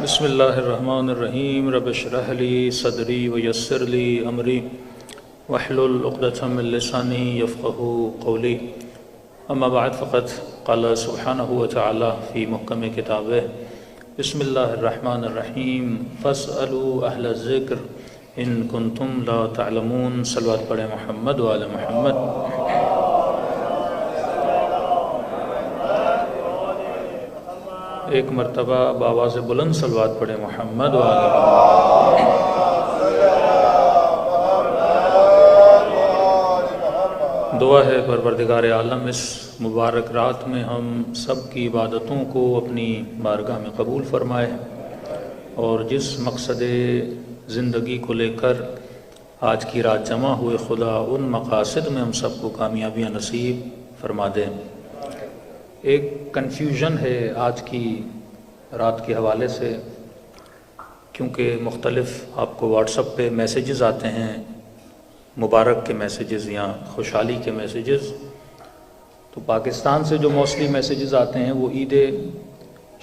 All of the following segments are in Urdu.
بسم اللہ الرحمن الرحیم رب اشرح لی صدری ویسر لی امری واحلل عقدۃ من لسانی یفقهوا قولی اما بعد فقد قال سبحانہ وتعالی فی محکم کتابہ بسم اللہ الرحمن الرحیم فاسألوا اہل الذکر ان کنتم لا تعلمون. صلوات پڑھیں محمد وعلی محمد. ایک مرتبہ بآواز بلند صلوات پڑھیں محمد وعلی محمد. دعا ہے پروردگار عالم اس مبارک رات میں ہم سب کی عبادتوں کو اپنی بارگاہ میں قبول فرمائے اور جس مقصد زندگی کو لے کر آج کی رات جمع ہوئے خدا ان مقاصد میں ہم سب کو کامیابیاں نصیب فرما دے. ایک کنفیوژن ہے آج کی رات کے حوالے سے، کیونکہ مختلف آپ کو واٹس ایپ پہ میسیجز آتے ہیں، مبارک کے میسیجز یا خوشحالی کے میسیجز. تو پاکستان سے جو موسٹلی میسیجز آتے ہیں وہ عید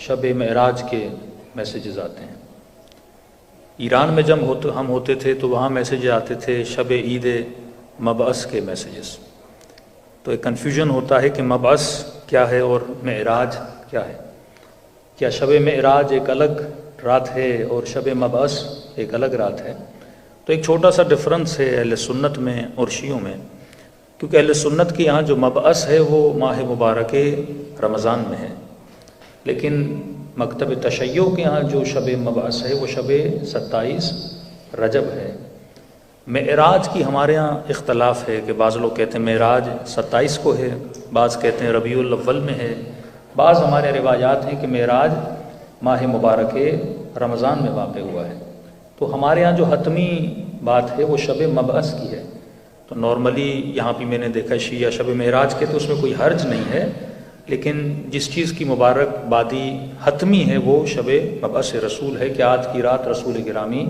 شب معراج کے میسیجز آتے ہیں. ایران میں جب ہم ہوتے تھے تو وہاں میسیج آتے تھے شب عید مبعث کے میسیجز. تو ایک کنفیوژن ہوتا ہے کہ مبعث کیا ہے اور معراج کیا ہے. کیا شب معراج ایک الگ رات ہے اور شب مبعث ایک الگ رات ہے؟ تو ایک چھوٹا سا ڈفرنس ہے اہل سنت میں اور شیعوں میں، کیونکہ اہل سنت کے یہاں جو مبعث ہے وہ ماہ مبارک رمضان میں ہے، لیکن مکتب تشیع کے یہاں جو شب مبعث ہے وہ شب 27 رجب ہے. معراج کی ہمارے ہاں اختلاف ہے کہ بعض لوگ کہتے ہیں معراج 27 کو ہے، بعض کہتے ہیں ربیع الاول میں ہے، بعض ہمارے روایات ہیں کہ معراج ماہ مبارک رمضان میں واقع ہوا ہے. تو ہمارے ہاں جو حتمی بات ہے وہ شب مبعث کی ہے. تو نارملی یہاں بھی میں نے دیکھا شیعہ شب معراج کے تو اس میں کوئی حرج نہیں ہے، لیکن جس چیز کی مبارک بادی حتمی ہے وہ شب مبعث رسول ہے کہ آج کی رات رسول گرامی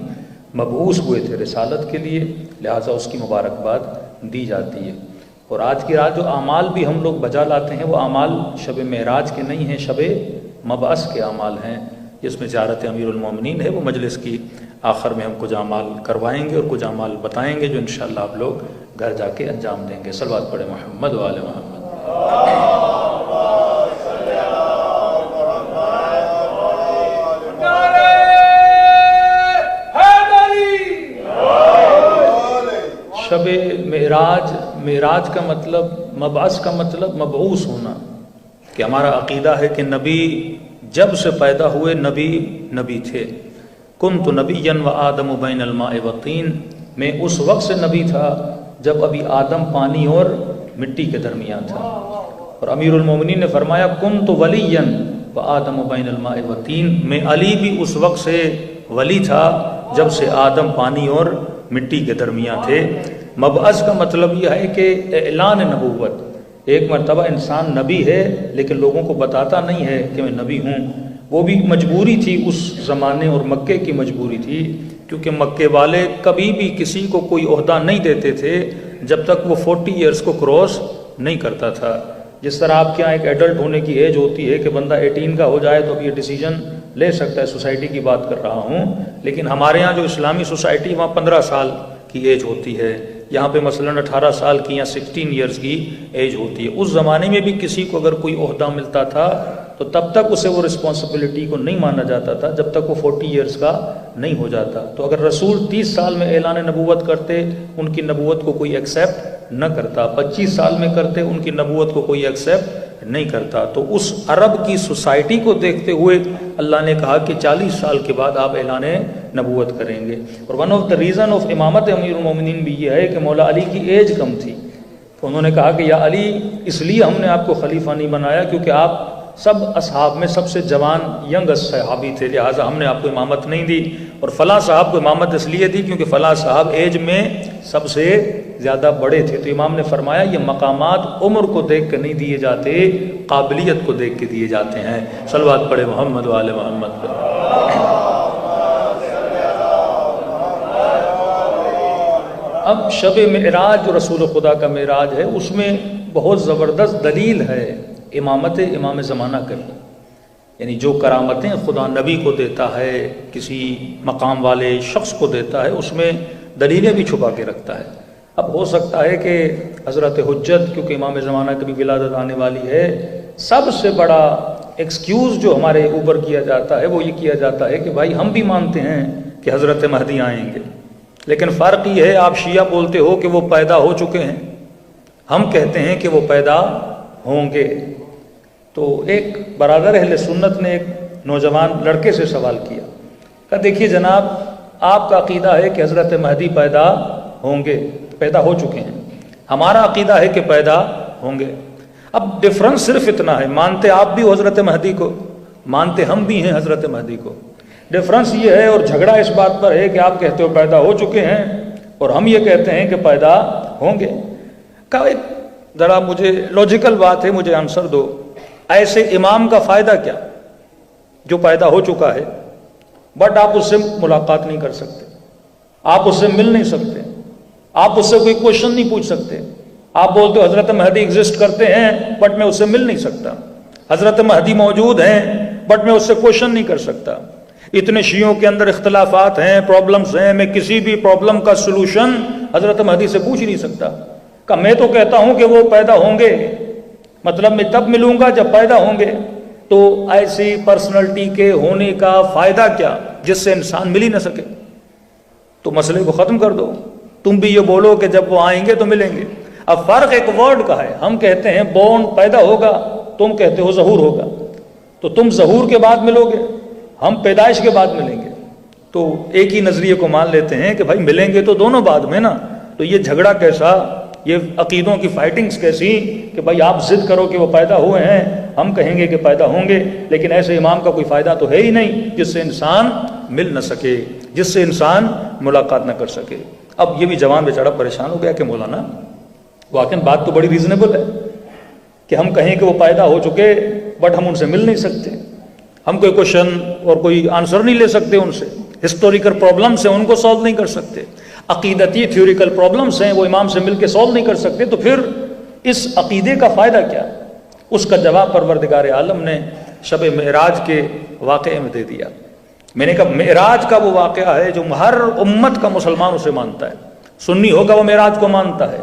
مبعوث ہوئے تھے رسالت کے لیے، لہٰذا اس کی مبارکباد دی جاتی ہے. اور آج کی رات جو اعمال بھی ہم لوگ بجا لاتے ہیں وہ اعمال شب معراج کے نہیں ہیں، شب مبعث کے اعمال ہیں، جس میں زیارت امیر المومنین ہے. وہ مجلس کی آخر میں ہم کچھ اعمال کروائیں گے اور کچھ اعمال بتائیں گے جو انشاءاللہ آپ لوگ گھر جا کے انجام دیں گے. صلوات پڑھیں محمد وعلی محمد. شب معراج کا مطلب، مبعث کا مطلب مبعوث ہونا، کہ ہمارا عقیدہ ہے کہ نبی جب سے پیدا ہوئے نبی تھے. کنت نبیا و آدم بین الماء والطین، میں اس وقت سے نبی تھا جب ابھی آدم پانی اور مٹی کے درمیان تھا. اور امیر المومنین نے فرمایا کنت ولیا و آدم بین الماء والطین، میں علی بھی اس وقت سے ولی تھا جب سے آدم پانی اور مٹی کے درمیان تھے. مبعث کا مطلب یہ ہے کہ اعلان نبوت. ایک مرتبہ انسان نبی ہے لیکن لوگوں کو بتاتا نہیں ہے کہ میں نبی ہوں. وہ بھی مجبوری تھی اس زمانے اور مکے کی مجبوری تھی، کیونکہ مکے والے کبھی بھی کسی کو کوئی عہدہ نہیں دیتے تھے جب تک وہ 40 ایئرز کو کراس نہیں کرتا تھا. جس طرح آپ کے یہاں ایک ایڈلٹ ہونے کی ایج ہوتی ہے کہ بندہ 18 کا ہو جائے تو اب یہ ڈیسیجن لے سکتا ہے. سوسائٹی کی بات کر رہا ہوں، لیکن ہمارے ہاں جو اسلامی سوسائٹی وہاں 15 سال کی ایج ہوتی ہے. یہاں پہ مثلاً 18 سال کی یا 16 ایئرز کی ایج ہوتی ہے. اس زمانے میں بھی کسی کو اگر کوئی عہدہ ملتا تھا تو تب تک اسے وہ رسپانسبلٹی کو نہیں مانا جاتا تھا جب تک وہ 40 ایئرز کا نہیں ہو جاتا. تو اگر رسول 30 سال میں اعلان نبوت کرتے ان کی نبوت کو کوئی ایکسیپٹ نہ کرتا، 25 سال میں کرتے ان کی نبوت کو کوئی ایکسیپٹ نہیں کرتا. تو اس عرب کی سوسائٹی کو دیکھتے ہوئے اللہ نے کہا کہ 40 سال کے بعد آپ اعلان نبوت کریں گے. اور one of the reason of امامت امیر المومنین بھی یہ ہے کہ مولا علی کی ایج کم تھی. تو انہوں نے کہا کہ یا علی، اس لیے ہم نے آپ کو خلیفہ نہیں بنایا کیونکہ آپ سب اصحاب میں سب سے جوان ینگ صحابی تھے، لہٰذا ہم نے آپ کو امامت نہیں دی. اور فلاں صاحب کو امامت اس لیے دی کیونکہ فلاں صاحب ایج میں سب سے زیادہ بڑے تھے. تو امام نے فرمایا یہ مقامات عمر کو دیکھ کے نہیں دیے جاتے، قابلیت کو دیکھ کے دیے جاتے ہیں. صلوات پڑھے محمد وعلی محمد. اب شب معراج جو رسول خدا کا معراج ہے اس میں بہت زبردست دلیل ہے امامت امام زمانہ کرنا. یعنی جو کرامتیں خدا نبی کو دیتا ہے، کسی مقام والے شخص کو دیتا ہے، اس میں دلیلیں بھی چھپا کے رکھتا ہے۔ اب ہو سکتا ہے کہ حضرت حجت، کیونکہ امام زمانہ کی بھی ولادت آنے والی ہے، سب سے بڑا ایکسکیوز جو ہمارے اوپر کیا جاتا ہے وہ یہ کیا جاتا ہے کہ بھائی ہم بھی مانتے ہیں کہ حضرت مہدی آئیں گے، لیکن فرق یہ ہے آپ شیعہ بولتے ہو کہ وہ پیدا ہو چکے ہیں، ہم کہتے ہیں کہ وہ پیدا ہوں گے۔ تو ایک برادر اہل سنت نے ایک نوجوان لڑکے سے سوال کیا کہ دیکھیے جناب، آپ کا عقیدہ ہے کہ حضرت مہدی پیدا ہوں گے، پیدا ہو چکے ہیں، ہمارا عقیدہ ہے کہ پیدا ہوں گے۔ اب ڈفرنس صرف اتنا ہے، مانتے آپ بھی ہو حضرت مہدی کو، مانتے ہم بھی ہیں حضرت مہدی کو، ڈفرنس یہ ہے اور جھگڑا اس بات پر ہے کہ آپ کہتے ہو پیدا ہو چکے ہیں اور ہم یہ کہتے ہیں کہ پیدا ہوں گے۔ کہ ذرا مجھے لاجیکل بات ہے، مجھے آنسر دو، ایسے امام کا فائدہ کیا جو پیدا ہو چکا ہے بٹ آپ اس سے ملاقات نہیں کر سکتے، آپ اس سے مل نہیں سکتے، آپ اس سے کوئی کوشچن نہیں پوچھ سکتے، آپ بولتے ہو حضرت مہدی ایگزسٹ کرتے ہیں بٹ میں اس سے مل نہیں سکتا، حضرت مہدی موجود ہیں بٹ میں اس سے کوشچن نہیں کر سکتا، اتنے شیعوں کے اندر اختلافات ہیں، پرابلمز ہیں، میں کسی بھی پرابلم کا سلوشن حضرت مہدی سے پوچھ نہیں سکتا۔ کہ میں تو کہتا ہوں کہ وہ پیدا ہوں گے، مطلب میں تب ملوں گا جب پیدا ہوں گے۔ تو ایسی پرسنالٹی کے ہونے کا فائدہ کیا جس سے انسان مل ہی نہ سکے؟ تو مسئلے کو ختم کر دو، تم بھی یہ بولو کہ جب وہ آئیں گے تو ملیں گے۔ اب فرق ایک ورڈ کا ہے، ہم کہتے ہیں بورن پیدا ہوگا، تم کہتے ہو ظہور ہوگا، تو تم ظہور کے بعد ملو گے، ہم پیدائش کے بعد ملیں گے۔ تو ایک ہی نظریے کو مان لیتے ہیں کہ بھائی ملیں گے تو دونوں بعد میں نا، تو یہ جھگڑا کیسا، یہ عقیدوں کی فائٹنگز کیسی کہ بھائی آپ ضد کرو کہ وہ پیدا ہوئے ہیں، ہم کہیں گے کہ پیدا ہوں گے، لیکن ایسے امام کا کوئی فائدہ تو ہے ہی نہیں جس سے انسان مل نہ سکے، جس سے انسان ملاقات نہ کر سکے۔ اب یہ بھی جوان بیچارہ پریشان ہو گیا کہ مولانا واقعی بات تو بڑی ریزنیبل ہے کہ ہم کہیں کہ وہ پیدا ہو چکے بٹ ہم ان سے مل نہیں سکتے، ہم کوئی کوشچن اور کوئی آنسر نہیں لے سکتے ان سے، ہسٹوریکل پرابلمس ہیں ان کو سالو نہیں کر سکتے، عقیدتی تھیوریکل پرابلمس ہیں وہ امام سے مل کے سالو نہیں کر سکتے، تو پھر اس عقیدے کا فائدہ کیا؟ اس کا جواب پروردگار عالم نے شب معراج کے واقعے میں دے دیا۔ میں نے کہا معراج کا وہ واقعہ ہے جو ہر امت کا مسلمان اسے مانتا ہے، سنی ہوگا وہ معراج کو مانتا ہے،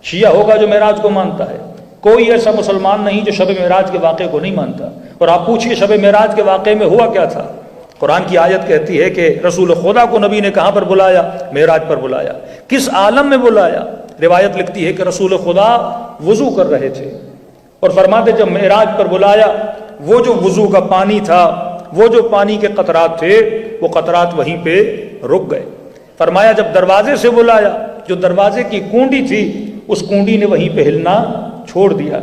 شیعہ ہوگا جو معراج کو مانتا ہے، کوئی ایسا مسلمان نہیں جو شب معراج کے واقعے کو نہیں مانتا۔ اور آپ پوچھئے شب معراج کے واقعے میں ہوا کیا تھا؟ قرآن کی آیت کہتی ہے کہ رسول خدا کو نبی نے کہاں پر بلایا؟ معراج پر بلایا۔ کس عالم میں بلایا؟ روایت لکھتی ہے کہ رسول خدا وضو کر رہے تھے اور فرماتے جب معراج پر بلایا، وہ جو وضو کا پانی تھا، وہ جو پانی کے قطرات تھے، وہ قطرات وہیں پہ رک گئے۔ فرمایا جب دروازے سے بلایا، جو دروازے کی کنڈی تھی اس کنڈی نے وہیں پہ ہلنا چھوڑ دیا،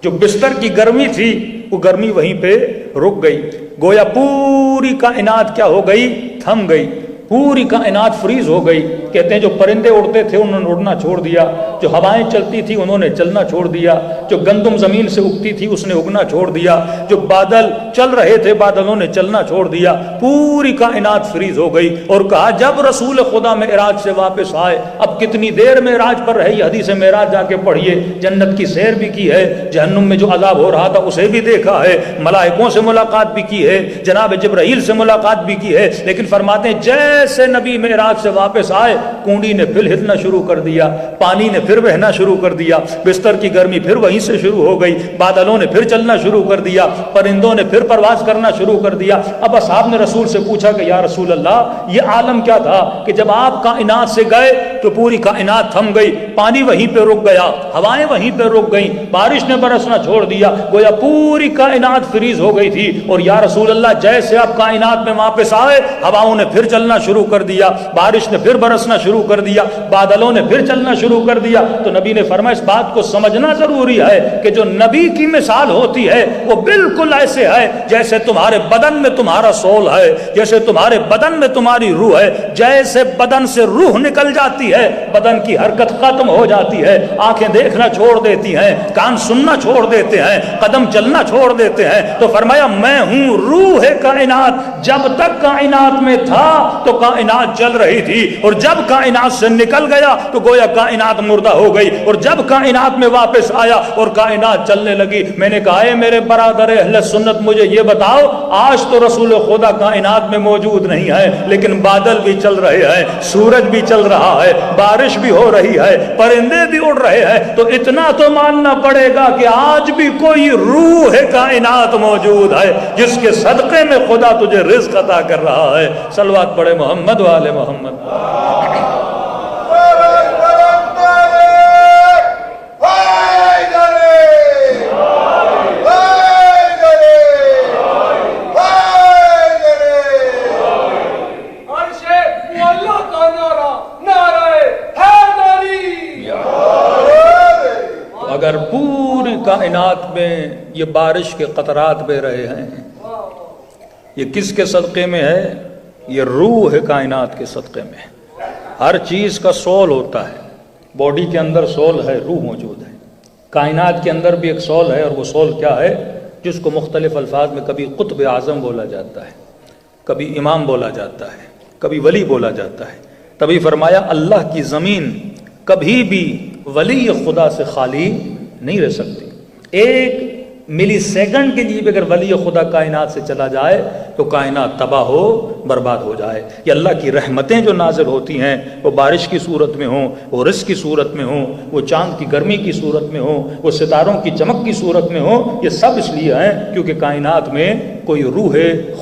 جو بستر کی گرمی تھی وہ گرمی وہیں پہ رک گئی، گویا پوری کائنات کیا ہو گئی؟ تھم گئی، پوری کائنات فریز ہو گئی۔ کہتے ہیں جو پرندے اڑتے تھے انہوں نے اڑنا چھوڑ دیا، جو ہوائیں چلتی تھی انہوں نے چلنا چھوڑ دیا، جو گندم زمین سے اگتی تھی اس نے اگنا چھوڑ دیا، جو بادل چل رہے تھے بادلوں نے چلنا چھوڑ دیا، پوری کائنات فریز ہو گئی۔ اور کہا جب رسول خدا معراج سے واپس آئے، اب کتنی دیر معراج پر رہے، یہ حدیث معراج جا کے پڑھیے، جنت کی سیر بھی کی ہے، جہنم میں جو عذاب ہو رہا تھا اسے بھی دیکھا ہے، ملائکوں سے ملاقات بھی کی ہے، جناب جبرائیل سے ملاقات بھی کی ہے، لیکن فرماتے ہیں جیسے نبی معراج سے واپس آئے کنڈی نے پھر ہلنا شروع کر دیا، پانی نے پھر بہنا شروع کر دیا، بستر کی گرمی پھر وہیں سے شروع ہو گئی، بادلوں نے پھر چلنا شروع کر دیا، پرندوں نے پھر پرواز کرنا شروع کر دیا۔ اب اصحاب نے رسول سے پوچھا کہ یا رسول اللہ یہ عالم کیا تھا کہ جب آپ کائنات سے گئے تو پوری کائنات تھم گئی، پانی وہیں پہ رک گیا، ہوائیں وہیں پہ رک گئیں، بارش نے برسنا چھوڑ دیا، گویا پوری کائنات فریز ہو گئی تھی، اور یا رسول اللہ جیسے آپ کائنات میں واپس آئے ہواؤں نے پھر چلنا شروع کر دیا، بارش نے پھر برسنا شروع کر دیا، بادلوں نے پھر چلنا شروع کر دیا۔ تو نبی نے فرمایا اس بات کو سمجھنا ضروری ہے کہ جو نبی کی مثال ہوتی ہے وہ بالکل ایسے ہے جیسے تمہارے بدن میں تمہارا سول ہے، جیسے تمہارے بدن میں تمہاری روح ہے، جیسے بدن سے روح نکل جاتی ہے بدن کی حرکت ختم ہو جاتی ہے، آنکھیں دیکھنا چھوڑ دیتی ہیں، کان سننا چھوڑ دیتے ہیں، قدم چلنا چھوڑ دیتے ہیں، تو فرمایا میں ہوں روح کائنات، جب تک کائنات میں تھا تو کائنات چل رہی تھی، اور جب کائنات سے نکل گیا تو گویا کائنات مردہ ہو گئی، اور جب کائنات میں واپس آیا اور کائنات چلنے لگی۔ میں نے کہا ہے میرے برادر اہل سنت، مجھے یہ بتاؤ، آج تو رسول خدا کائنات میں موجود نہیں ہے، لیکن بادل بھی چل رہے ہیں، سورج بھی چل رہا ہے، بارش بھی ہو رہی ہے، پرندے بھی اڑ رہے ہیں، تو اتنا تو ماننا پڑے گا کہ آج بھی کوئی روح کائنات موجود ہے جس کے صدقے میں خدا تجھے رزق عطا کر رہا ہے۔ صلوات پڑھے محمد والے محمد۔ اگر پوری کائنات میں یہ بارش کے قطرات بہ رہے ہیں، یہ کس کے صدقے میں ہے؟ یہ روح کائنات کے صدقے میں ہے۔ ہر چیز کا سول ہوتا ہے، باڈی کے اندر سول ہے، روح موجود ہے، کائنات کے اندر بھی ایک سول ہے، اور وہ سول کیا ہے؟ جس کو مختلف الفاظ میں کبھی قطب اعظم بولا جاتا ہے، کبھی امام بولا جاتا ہے، کبھی ولی بولا جاتا ہے۔ تبھی فرمایا اللہ کی زمین کبھی بھی ولی خدا سے خالی نہیں رہ سکتی۔ ایک ملی سیکنڈ کے لیے بھی اگر ولی خدا کائنات سے چلا جائے تو کائنات تباہ ہو، برباد ہو جائے۔ یہ اللہ کی رحمتیں جو نازل ہوتی ہیں، وہ بارش کی صورت میں ہوں، وہ رزق کی صورت میں ہوں، وہ چاند کی گرمی کی صورت میں ہوں، وہ ستاروں کی چمک کی صورت میں ہوں، یہ سب اس لیے ہیں کیونکہ کائنات میں کوئی روح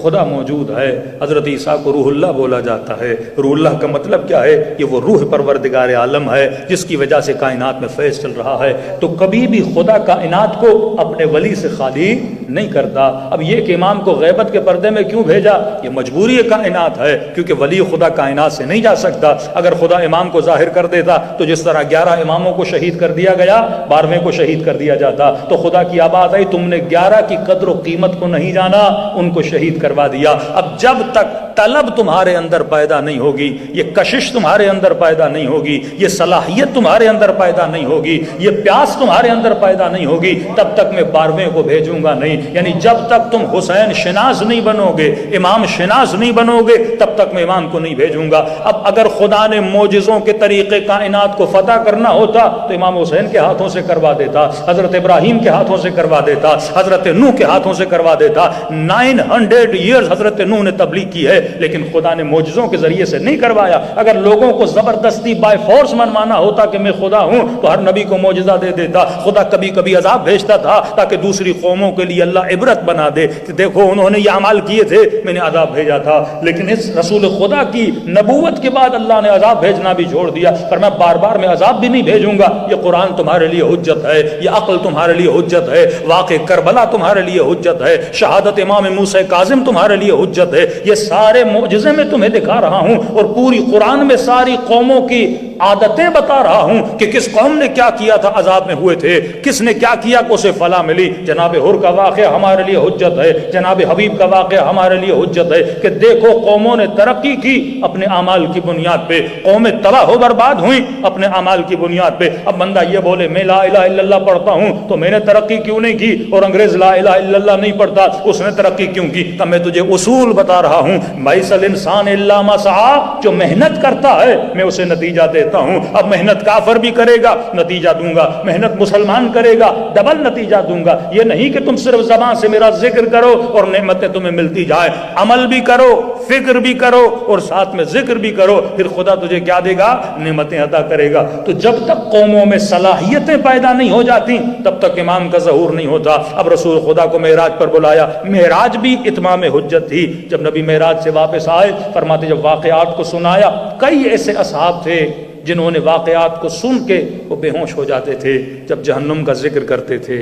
خدا موجود ہے۔ حضرت عیسیٰ کو روح اللہ بولا جاتا ہے۔ روح اللہ کا مطلب کیا ہے؟ یہ وہ روح پروردگار عالم ہے جس کی وجہ سے کائنات میں فیض چل رہا ہے۔ تو کبھی بھی خدا کائنات کو اپنے ولی سے خالی نہیں کرتا۔ اب یہ کہ امام کو غیبت کے پردے میں کیوں بھیجا؟ یہ مجبوری کائنات ہے، کیونکہ ولی خدا کائنات سے نہیں جا سکتا۔ اگر خدا امام کو ظاہر کر دیتا تو جس طرح 11 اماموں کو شہید کر دیا گیا، 12ویں کو شہید کر دیا جاتا۔ تو خدا کی آواز آئی، تم نے 11 کی قدر و قیمت کو نہیں جانا، ان کو شہید کروا دیا۔ اب جب تک طلب تمہارے اندر پیدا نہیں ہوگی، یہ کشش تمہارے اندر پیدا نہیں ہوگی، یہ صلاحیت تمہارے اندر پیدا نہیں ہوگی، یہ پیاس تمہارے اندر پیدا نہیں ہوگی، تب تک میں 12ویں کو بھیجوں گا نہیں۔ یعنی جب تک تم حسین شناس نہیں بنو گے، امام شناس نہیں بنو گے، تب تک میں امام کو نہیں بھیجوں گا۔ اب اگر خدا نے معجزوں کے طریقے کائنات کو فتح کرنا ہوتا تو امام حسین کے ہاتھوں سے کروا دیتا، حضرت ابراہیم کے ہاتھوں سے کروا دیتا، حضرت نوح کے ہاتھوں سے کروا دیتا۔ 900 ایئرز حضرت نوح نے تبلیغ کی ہے، لیکن خدا نے معجزوں کے ذریعے سے نہیں کروایا۔ اگر لوگوں کو زبردستی بائی فورس منوانا ہوتا کہ میں خدا ہوں تو ہر نبی کو معجزہ دے دیتا۔ خدا کبھی کبھی عذاب بھیجتا تھا تاکہ دوسری قوموں کے لیے اللہ عبرت بنا دے کہ دیکھو انہوں نے یہ اعمال کیے تھے، میں نے عذاب بھیجا تھا۔ لیکن اس رسول خدا کی نبوت کے بعد اللہ نے عذاب بھیجنا بھی چھوڑ دیا، پر میں بار بار میں عذاب بھی نہیں بھیجوں گا۔ یہ قرآن تمہارے لیے حجت ہے، یہ عقل تمہارے لیے حجت ہے، واقع کربلا تمہارے لیے حجت ہے، شہادت امام موسیٰ کاظم تمہارے لیے حجت ہے۔ یہ سارے معجزے میں تمہیں دکھا رہا ہوں، اور پوری قرآن میں ساری قوموں کی عادتیں بتا رہا ہوں کہ کس قوم نے کیا کیا تھا عذاب میں ہوئے تھے، کس نے کیا کیا کہ اسے فلاح ملی۔ جناب حر کا واقعہ ہمارے لیے حجت ہے، جناب حبیب کا واقعہ ہمارے لیے حجت ہے کہ دیکھو قوموں نے ترقی کی اپنے اعمال کی بنیاد پہ، قومیں تباہ و برباد ہوئیں اپنے اعمال کی بنیاد پہ۔ اب بندہ یہ بولے میں لا الہ الا اللہ پڑھتا ہوں تو میں نے ترقی کیوں نہیں کی، اور انگریز لا الہ الا اللہ نہیں پڑھتا اس نے ترقی کیوں کی؟ تب میں تجھے اصول بتا رہا ہوں، بائس الانسان الا ما سعی، جو محنت کرتا ہے میں اسے نتیجہ دیتا ہوں۔ اب محنت کافر بھی کرے گا نتیجہ دوں گا، محنت مسلمان کرے گا ڈبل نتیجہ دوں گا۔ یہ نہیں کہ تم صرف زبان سے میرا ذکر کرو اور نعمتیں تمہیں ملتی جائے، عمل بھی کرو، فکر بھی کرو، اور ساتھ میں ذکر بھی کرو، پھر خدا تجھے کیا دے گا؟ نعمتیں عطا کرے گا۔ تو جب تک قوموں میں صلاحیتیں پیدا نہیں ہو جاتی تب تک امام کا ظہور نہیں ہوتا۔ اب رسول خدا کو معراج پر بلایا، معراج بھی اتمام حجت تھی۔ جب نبی معراج سے واپس آئے، فرماتے جب واقعات کو سنایا، کئی ایسے اصحاب تھے جنہوں نے واقعات کو سن کے وہ بے ہوش ہو جاتے تھے۔ جب جہنم کا ذکر کرتے تھے،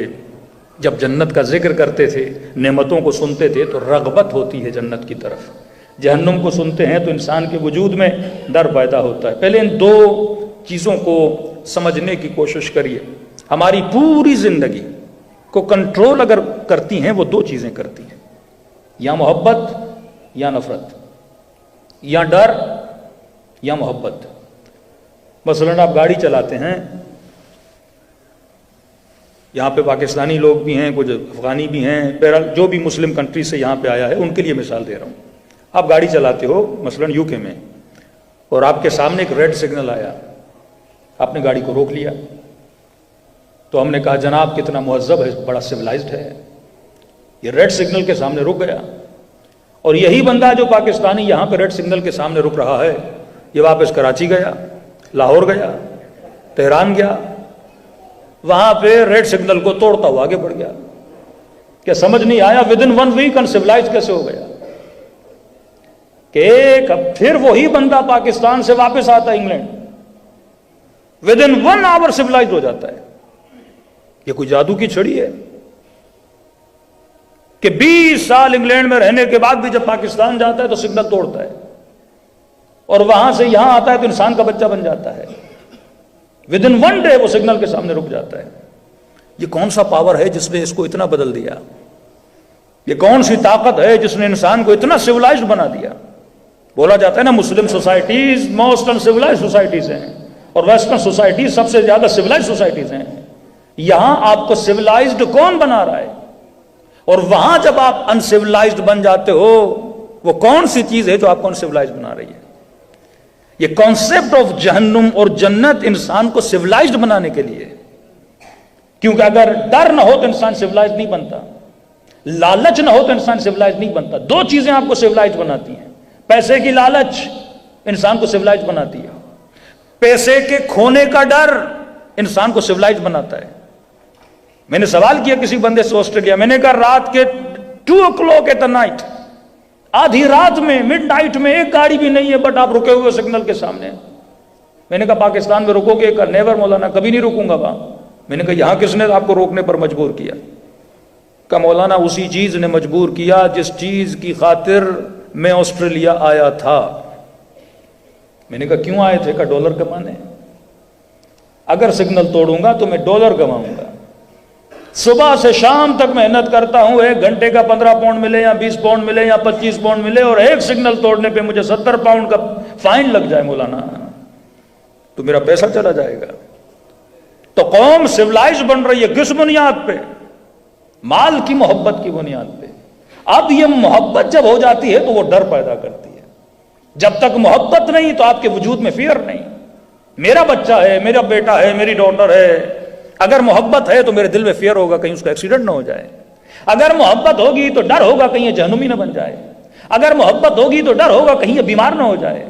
جب جنت کا ذکر کرتے تھے، نعمتوں کو سنتے تھے تو رغبت ہوتی ہے جنت کی طرف۔ جہنم کو سنتے ہیں تو انسان کے وجود میں ڈر پیدا ہوتا ہے۔ پہلے ان دو چیزوں کو سمجھنے کی کوشش کریے۔ ہماری پوری زندگی کو کنٹرول اگر کرتی ہیں وہ دو چیزیں کرتی ہیں، یا محبت یا نفرت، یا ڈر یا محبت۔ مثلاً آپ گاڑی چلاتے ہیں، یہاں پہ پاکستانی لوگ بھی ہیں، کچھ افغانی بھی ہیں، بہرحال جو بھی مسلم کنٹری سے یہاں پہ آیا ہے ان کے لیے مثال دے رہا ہوں. آپ گاڑی چلاتے ہو مثلاً یو کے میں، اور آپ کے سامنے ایک ریڈ سگنل آیا، آپ نے گاڑی کو روک لیا، تو ہم نے کہا جناب کتنا مہذب ہے، بڑا سویلائزڈ ہے، یہ ریڈ سگنل کے سامنے رک گیا. اور یہی بندہ جو پاکستانی یہاں پہ ریڈ سگنل کے سامنے رک رہا ہے، یہ واپس کراچی گیا، لاہور گیا، تہران گیا، وہاں پہ ریڈ سگنل کو توڑتا ہوا آگے بڑھ گیا. کیا سمجھ نہیں آیا ودن 1 ویک انسیویلائزڈ کیسے ہو گیا؟ کہ پھر وہی بندہ پاکستان سے واپس آتا ہے انگلینڈ، ودن 1 آور سیویلائزڈ ہو جاتا ہے. یہ کوئی جادو کی چھڑی ہے کہ 20 سال انگلینڈ میں رہنے کے بعد بھی جب پاکستان جاتا ہے تو سگنل توڑتا ہے، اور وہاں سے یہاں آتا ہے تو انسان کا بچہ بن جاتا ہے. ودن 1 ڈے وہ سگنل کے سامنے رک جاتا ہے. یہ کون سا پاور ہے جس نے اس کو اتنا بدل دیا؟ یہ کون سی طاقت ہے جس نے انسان کو اتنا سیویلائزڈ بنا دیا؟ بولا جاتا ہے نا مسلم سوسائٹیز موسٹ انسیویلائزڈ سوسائٹیز ہیں، اور ویسٹرن سوسائٹیز سب سے زیادہ سیویلائزڈ سوسائٹیز ہیں. یہاں آپ کو سیویلائزڈ کون بنا رہا ہے؟ اور وہاں جب آپ انسیویلائزڈ بن جاتے ہو، وہ کون سی چیز ہے جو آپ کو انسیویلائزڈ بنا رہی ہے؟ یہ کانسیپٹ آف جہنم اور جنت انسان کو سیویلائزڈ بنانے کے لیے، کیونکہ اگر ڈر نہ ہو تو انسان سیویلائزڈ نہیں بنتا، لالچ نہ ہو تو انسان سیویلائزڈ نہیں بنتا. 2 چیزیں آپ کو سیویلائزڈ بناتی ہیں. پیسے کی لالچ انسان کو سیویلائزڈ بناتی ہے، پیسے کے کھونے کا ڈر انسان کو سیویلائزڈ بناتا ہے. میں نے سوال کیا کسی بندے سے آسٹریلیا، میں نے کہا رات کے 2 o'clock ایٹ نائٹ، آدھی رات میں مڈ نائٹ میں ایک گاڑی بھی نہیں ہے، بٹ آپ رکے ہوئے سگنل کے سامنے. میں نے کہا پاکستان میں رکو گے؟ کہ نیور مولانا، کبھی نہیں رکوں گا وہاں. میں نے کہا یہاں کس نے آپ کو روکنے پر مجبور کیا؟ کہ مولانا اسی چیز نے مجبور کیا جس چیز کی خاطر میں آسٹریلیا آیا تھا. میں نے کہا کیوں آئے تھے؟ کہ ڈالر کمانے. اگر سگنل توڑوں گا تو میں ڈالر کماؤں گا. صبح سے شام تک محنت کرتا ہوں، 1 گھنٹے کا 15 پاؤنڈ ملے یا 20 پاؤنڈ ملے یا 25 پاؤنڈ ملے، اور ایک سگنل توڑنے پہ مجھے 70 پاؤنڈ کا فائن لگ جائے مولانا، تو میرا پیسہ چلا جائے گا. تو قوم سیویلائز بن رہی ہے کس بنیاد پہ؟ مال کی محبت کی بنیاد پہ. اب یہ محبت جب ہو جاتی ہے تو وہ ڈر پیدا کرتی ہے. جب تک محبت نہیں تو آپ کے وجود میں فیئر نہیں. میرا بچہ ہے، میرا بیٹا ہے، میری ڈاٹر ہے، اگر محبت ہے تو میرے دل میں فیئر ہوگا کہیں اس کا ایکسیڈنٹ نہ ہو جائے. اگر محبت ہوگی تو ڈر ہوگا کہیں یہ جہنمی نہ بن جائے. اگر محبت ہوگی تو ڈر ہوگا کہیں یہ بیمار نہ ہو جائے.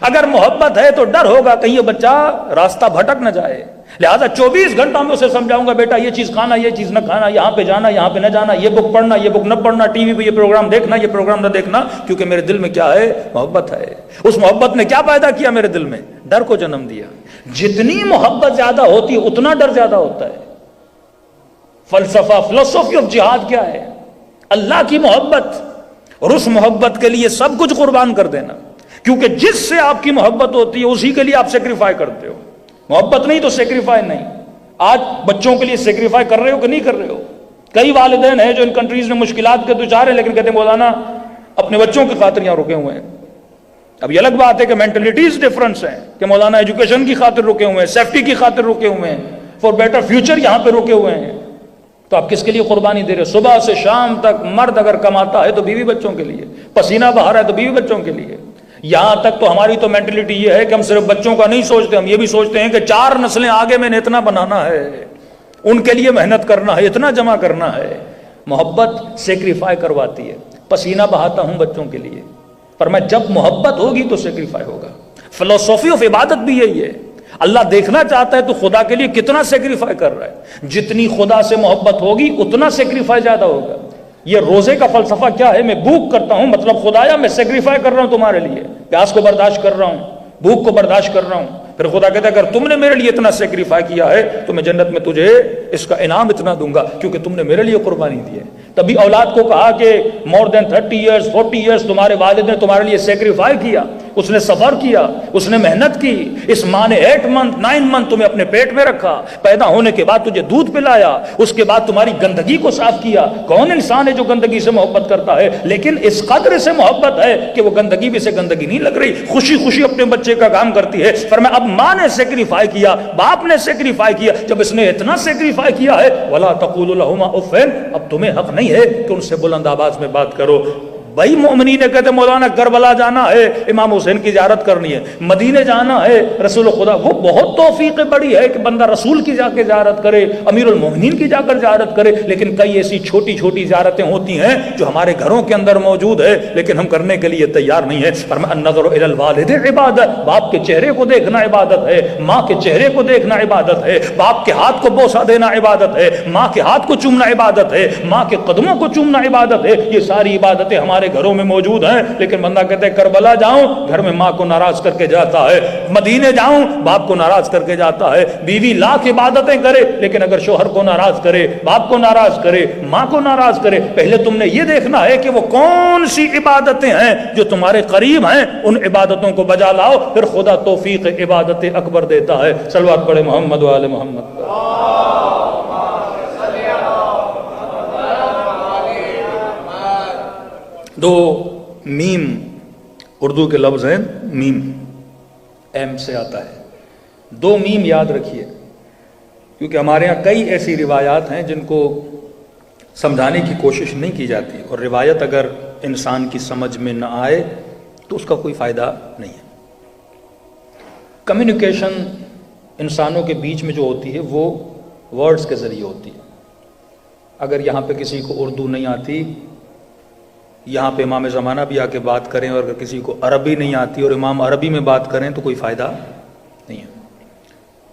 اگر محبت ہے تو ڈر ہوگا کہیں یہ بچہ راستہ بھٹک نہ جائے. لہٰذا 24 گھنٹہ میں اسے سمجھاؤں گا بیٹا یہ چیز کھانا، یہ چیز نہ کھانا، یہاں پہ جانا، یہاں پہ نہ جانا، یہ بک پڑھنا، یہ بک نہ پڑھنا، ٹی وی پہ یہ پروگرام دیکھنا، یہ پروگرام نہ دیکھنا، کیونکہ میرے دل میں کیا ہے؟ محبت ہے. اس محبت نے کیا پیدا کیا میرے دل میں؟ ڈر کو جنم دیا. جتنی محبت زیادہ ہوتی ہے اتنا ڈر زیادہ ہوتا ہے. فلسفہ فلسفی آف جہاد کیا ہے؟ اللہ کی محبت، اور اس محبت کے لیے سب کچھ قربان کر دینا. کیونکہ جس سے آپ کی محبت ہوتی ہے اسی کے لیے آپ سیکریفائی کرتے ہو. محبت نہیں تو سیکریفائی نہیں. آج بچوں کے لیے سیکریفائی کر رہے ہو کہ نہیں کر رہے ہو؟ کئی والدین ہیں جو ان کنٹریز میں مشکلات کے دوچار ہیں لیکن کہتے ہیں مولانا اپنے بچوں کی خاطر یہاں رکے ہوئے ہیں. اب یہ الگ بات ہے کہ مینٹلٹیز ڈفرنس ہیں کہ مولانا ایجوکیشن کی خاطر رکے ہوئے ہیں، سیفٹی کی خاطر رکے ہوئے ہیں، فار بیٹر فیوچر یہاں پہ رکے ہوئے ہیں. تو آپ کس کے لیے قربانی دے رہے ہو؟ صبح سے شام تک مرد اگر کماتا ہے تو بیوی بچوں کے لیے، پسینہ بہا رہا ہے تو بیوی بچوں کے لیے. یہاں تک تو ہماری تو مینٹلٹی یہ ہے کہ ہم صرف بچوں کا نہیں سوچتے، ہم یہ بھی سوچتے ہیں کہ 4 نسلیں آگے میں نے اتنا بنانا ہے، ان کے لیے محنت کرنا ہے، اتنا جمع کرنا ہے. محبت سیکریفائی کرواتی ہے. پسینہ بہاتا ہوں بچوں کے لیے، پر میں جب محبت ہوگی تو سیکریفائی ہوگا. فلسفی آف عبادت بھی یہی ہے. اللہ دیکھنا چاہتا ہے تو خدا کے لیے کتنا سیکریفائی کر رہا ہے. جتنی خدا سے محبت ہوگی اتنا سیکریفائی زیادہ ہوگا. یہ روزے کا فلسفہ کیا ہے؟ میں بھوک کرتا ہوں، مطلب خدایا میں سیکریفائی کر رہا ہوں تمہارے لیے، پیاس کو برداشت کر رہا ہوں، بھوک کو برداشت کر رہا ہوں. پھر خدا کہتا ہے اگر تم نے میرے لیے اتنا سیکریفائی کیا ہے تو میں جنت میں تجھے اس کا انعام اتنا دوں گا کیونکہ تم نے میرے لیے قربانی دی ہے. تبھی اولاد کو کہا کہ more than 30 years 40 years تمہارے والد نے تمہارے لیے سیکریفائی کیا. اس نے سفر کیا، اس نے محنت کی، اس ماں نے 8 منتھ 9 منتھ تمہیں اپنے پیٹ میں رکھا، پیدا ہونے کے بعد تجھے دودھ پلایا، اس کے بعد تمہاری گندگی کو صاف کیا۔ کون انسان ہے جو گندگی سے محبت کرتا ہے؟ لیکن اس قدر سے محبت ہے کہ وہ گندگی بھی سے گندگی نہیں لگ رہی، خوشی خوشی اپنے بچے کا کام کرتی ہے۔ فرمایا اب ماں نے سیکریفائی کیا، باپ نے سیکریفائی کیا، جب اس نے اتنا سیکریفائی کیا ہے وَلَا تَقُولُوا لَهُمَا أُفٍّ، اب تمہیں حق نہیں ہے کہ ان سے بلند آواز میں بات کرو۔ بھائی مومنین نے کہتے مولانا کربلا جانا ہے، امام حسین کی زیارت کرنی ہے، مدینے جانا ہے، رسول خدا، وہ بہت توفیق بڑی ہے کہ بندہ رسول کی جا کے زیارت کرے، امیر المومنین کی جا کر زیارت کرے، لیکن کئی ایسی چھوٹی چھوٹی زیارتیں ہوتی ہیں جو ہمارے گھروں کے اندر موجود ہے لیکن ہم کرنے کے لیے تیار نہیں ہے۔ فرمایا النظر الی الوالد عبادت، باپ کے چہرے کو دیکھنا عبادت ہے، ماں کے چہرے کو دیکھنا عبادت ہے، باپ کے ہاتھ کو بوسہ دینا عبادت ہے، ماں کے ہاتھ کو چومنا عبادت ہے، ماں کے قدموں کو چومنا عبادت ہے۔ یہ ساری عبادتیں ہمارے گھروں میں موجود ہیں، لیکن بندہ کہتے ہے کربلا جاؤں، گھر میں ماں کو ناراض کر کے جاتا ہے، مدینے جاؤں، باپ کو ناراض کر کے جاتا ہے، بیوی لاکھ عبادتیں کرے لیکن اگر شوہر کو ناراض کرے، باپ کو ناراض کرے، ماں کو ناراض کرے، پہلے تم نے یہ دیکھنا ہے کہ وہ کون سی عبادتیں ہیں جو تمہارے قریب ہیں، ان عبادتوں کو بجا لاؤ، پھر خدا توفیق عبادت اکبر دیتا ہے۔ صلوات پڑھے محمد و آل محمد۔ دو میم اردو کے لفظ ہیں، میم ایم سے آتا ہے، 2 میم یاد رکھیے، کیونکہ ہمارے ہاں کئی ایسی روایات ہیں جن کو سمجھانے کی کوشش نہیں کی جاتی، اور روایت اگر انسان کی سمجھ میں نہ آئے تو اس کا کوئی فائدہ نہیں ہے۔ کمیونیکیشن انسانوں کے بیچ میں جو ہوتی ہے وہ ورڈز کے ذریعے ہوتی ہے۔ اگر یہاں پہ کسی کو اردو نہیں آتی، یہاں پہ امام زمانہ بھی آ کے بات کریں، اور اگر کسی کو عربی نہیں آتی اور امام عربی میں بات کریں تو کوئی فائدہ نہیں ہے۔